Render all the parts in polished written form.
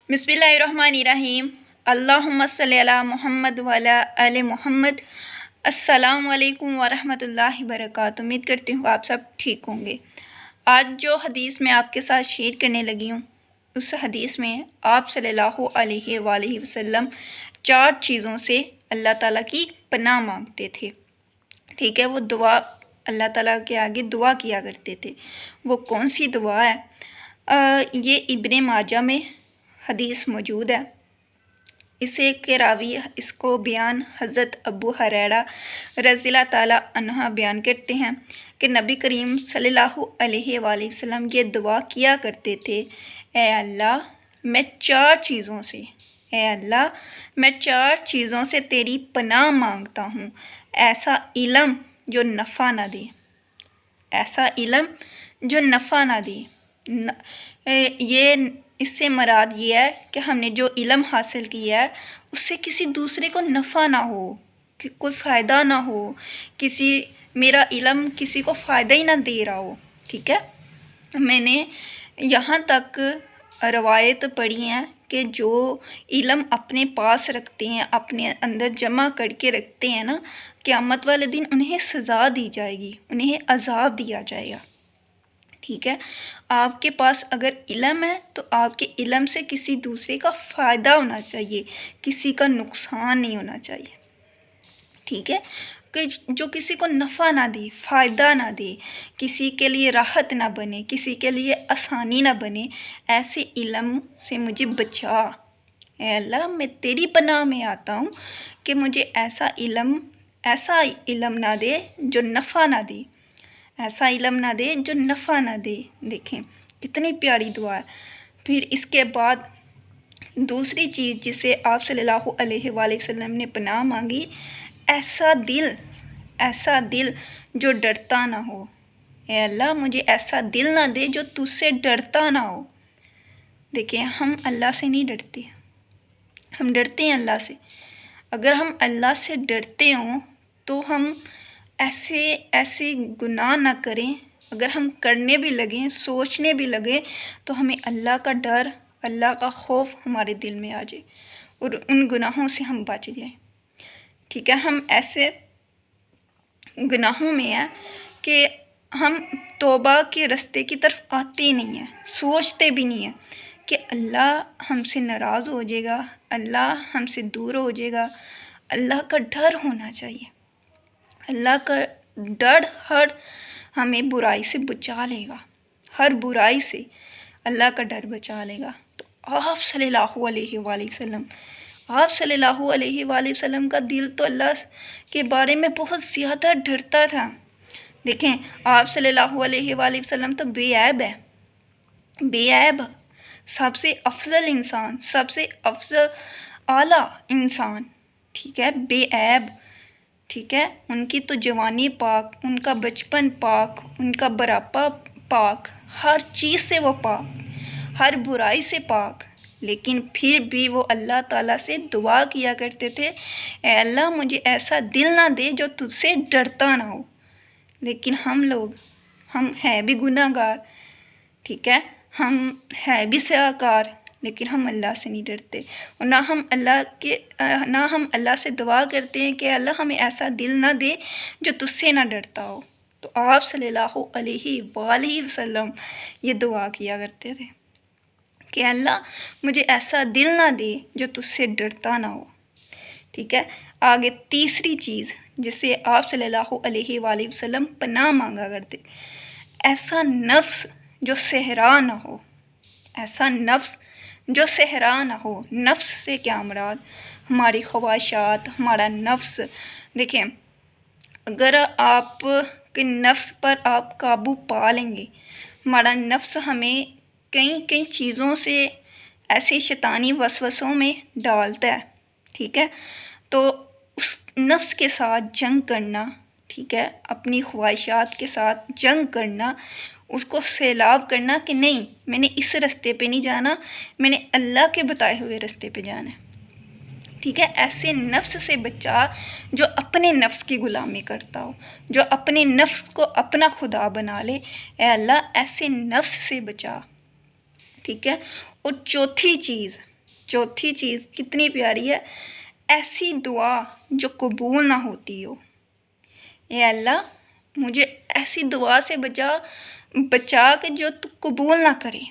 बिस्मिल्लाहिर्रहमानिर्रहीम। अल्लाहुम्मा सल्ली अला मुहम्मद व अला आले मुहम्मद। अस्सलामु अलैकुम व रहमतुल्लाहि व बरकातुहू। उम्मीद करती हूँ आप सब ठीक होंगे। आज जो हदीस मैं आपके साथ शेयर करने लगी हूँ, उस हदीस में आप सल्लल्लाहु अलैहि वसल्लम 4 चीज़ों से अल्लाह ताला की पनाह मांगते थे। ठीक है, वो दुआ अल्लाह ताला के आगे दुआ किया करते थे। वो कौन सी दुआ है? ये इब्ने माजा में हदीस मौजूद है। इसे के रावी इसको बयान हज़रत अबू हुरैरा रज़ियल्लाहु ताला अन्हु बयान करते हैं कि नबी करीम सल्लल्लाहु अलैहि वसल्लम ये दुआ किया करते थे, ए अल्लाह मैं 4 चीज़ों से ए अल्लाह मैं 4 चीज़ों से तेरी पनाह मांगता हूँ। ऐसा इल्म जो नफ़ा ना दे, ऐसा इल्म जो नफ़ा ना दे। ये इससे मुराद ये है कि हमने जो इल्म हासिल किया है उससे किसी दूसरे को नफ़ा ना हो, कि कोई फ़ायदा ना हो, किसी मेरा इल्म किसी को फ़ायदा ही ना दे रहा हो। ठीक है, मैंने यहाँ तक रवायत पढ़ी हैं कि जो इल्म अपने पास रखते हैं, अपने अंदर जमा करके रखते हैं ना, क़यामत वाले दिन उन्हें सज़ा दी जाएगी, उन्हें अज़ाब दिया जाएगा। ठीक है, आपके पास अगर इल्म है तो आपके इल्म से किसी दूसरे का फ़ायदा होना चाहिए, किसी का नुकसान नहीं होना चाहिए। ठीक है, कि जो किसी को नफ़ा ना दे, फ़ायदा ना दे, किसी के लिए राहत ना बने, किसी के लिए आसानी ना बने, ऐसे इल्म से मुझे बचा। ए अल्लाह मैं तेरी पनाह में आता हूँ कि मुझे ऐसा इल्म ना दे जो नफ़ा ना दे, ऐसा इल्म ना दे जो नफ़ा ना दे। देखें कितनी प्यारी दुआ है। फिर इसके बाद दूसरी चीज़ जिसे आप सल्लल्लाहु अलैहि वसल्लम ने पनाह मांगी, ऐसा दिल जो डरता ना हो। ए अल्लाह मुझे ऐसा दिल ना दे जो तुझसे डरता ना हो। देखिए हम अल्लाह से नहीं डरते, हम डरते हैं अल्लाह से। अगर हम अल्लाह से डरते हों तो हम ऐसे गुनाह ना करें। अगर हम करने भी लगें, सोचने भी लगें, तो हमें अल्लाह का डर, अल्लाह का खौफ हमारे दिल में आ जाए और उन गुनाहों से हम बच जाएं। ठीक है, हम ऐसे गुनाहों में हैं कि हम तौबा के रास्ते की तरफ आते ही नहीं हैं, सोचते भी नहीं हैं कि अल्लाह हमसे नाराज़ हो जाएगा, अल्लाह हमसे दूर हो जाएगा। अल्लाह का डर होना चाहिए। अल्लाह का डर हमें बुराई से बचा लेगा, हर बुराई से अल्लाह का डर बचा लेगा। तो आप सल्लल्लाहु अलैहि वसल्लम का दिल तो अल्लाह के बारे में बहुत ज़्यादा डरता था। देखें आप सल्लल्लाहु अलैहि वसल्लम तो बेऐब है, बेऐब, सबसे अफजल इंसान, सबसे अफजल आला इंसान। ठीक है, बेऐब। ठीक है, उनकी तो जवानी पाक, उनका बचपन पाक, उनका बुढ़ापा पाक, हर चीज़ से वो पाक, हर बुराई से पाक। लेकिन फिर भी वो अल्लाह ताला से दुआ किया करते थे, ए अल्लाह मुझे ऐसा दिल ना दे जो तुझसे डरता ना हो। लेकिन हम हैं भी गुनाहगार। ठीक है, हम हैं भी सयाकार, लेकिन हम अल्लाह से नहीं डरते। और ना हम अल्लाह से दुआ करते हैं कि अल्लाह हमें ऐसा दिल ना दे जो तुझसे ना डरता हो। तो आप सल्लल्लाहु अलैहि वसल्लम ये दुआ किया करते थे कि अल्लाह मुझे ऐसा दिल ना दे जो तुझसे डरता ना हो। ठीक है, आगे तीसरी चीज़ जिससे आप सल्लल्लाहु अलैहि वसल्लम पनाह मांगा करते, ऐसा नफ्स जो सहरा ना हो, ऐसा नफ्स जो सहरा ना हो। नफ्स से क्या मुराद? हमारी ख्वाहिशात, हमारा नफ्स। देखें अगर आप के नफ्स पर आप काबू पा लेंगे, हमारा नफ्स हमें कई चीज़ों से ऐसे शैतानी वसवसों में डालता है। ठीक है, तो उस नफ्स के साथ जंग करना, ठीक है, अपनी ख्वाहिशात के साथ जंग करना, उसको सैलाब करना कि नहीं मैंने इस रास्ते पे नहीं जाना, मैंने अल्लाह के बताए हुए रास्ते पे जाना है। ठीक है, ऐसे नफ्स से बचा जो अपने नफ्स की ग़ुलामी करता हो, जो अपने नफ्स को अपना खुदा बना ले। ए अल्लाह ऐसे नफ्स से बचा। ठीक है, और चौथी चीज़ चौथी चीज़ कितनी प्यारी है, ऐसी दुआ जो कबूल ना होती हो। ए अल्लाह, मुझे ऐसी दुआ से बचा के जो तू कबूल ना करे।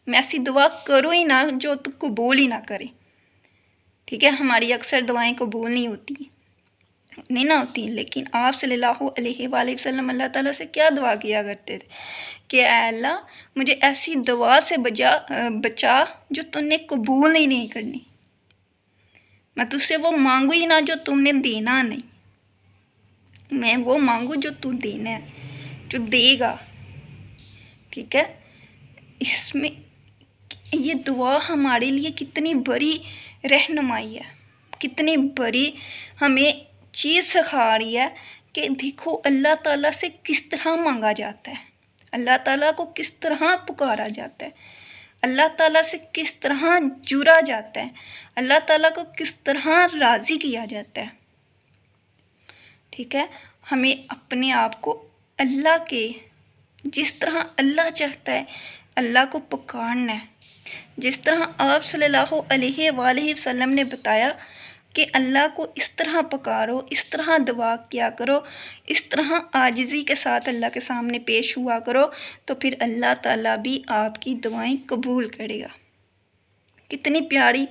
मैं ऐसी दुआ करूँ ही ना जो तू कबूल ही ना करे। ठीक है, हमारी अक्सर दुआएं कबूल नहीं होती लेकिन आप सल्लल्लाहु अलैहि वसल्लम अल्लाह ताला से क्या दुआ किया करते थे कि अल्लाह, मुझे ऐसी दुआ से बचा जो तुमने कबूल ही नहीं करनी। मैं तुझसे वो मांगू ही ना जो तुमने देना नहीं, मैं वो मांगू जो तू देना है, जो देगा। ठीक है, इसमें ये दुआ हमारे लिए कितनी बड़ी रहनुमाई है, कितनी बड़ी हमें चीज़ सिखा रही है कि देखो अल्लाह ताला से किस तरह मांगा जाता है, अल्लाह ताला को किस तरह पुकारा जाता है, अल्लाह ताला से किस तरह जुड़ा जाता है, अल्लाह ताला को किस तरह राज़ी किया जाता है। ठीक है, हमें अपने आप को अल्लाह के, जिस तरह अल्लाह चाहता है अल्लाह को पुकारना है। जिस तरह आप सल्लल्लाहु अलैहि वसल्लम ने बताया कि अल्लाह को इस तरह पुकारो, इस तरह दुआ किया करो, इस तरह आजिज़ी के साथ अल्लाह के सामने पेश हुआ करो, तो फिर अल्लाह ताला भी आपकी दुआएं कबूल करेगा। कितनी प्यारी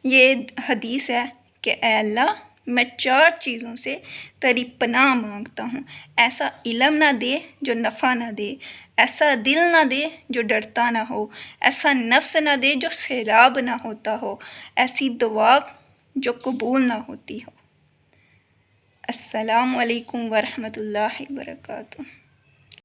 ये हदीस है कि ऐ अल्लाह, मैं 4 चीज़ों से तेरी पनाह मांगता हूँ। ऐसा इल्म ना दे जो नफ़ा ना दे, ऐसा दिल ना दे जो डरता ना हो, ऐसा नफ्स ना दे जो सैराब ना होता हो, ऐसी दुआ जो कबूल ना होती हो। अस्सलामु अलैकुम वरहमतुल्लाहि वबरकातुहू।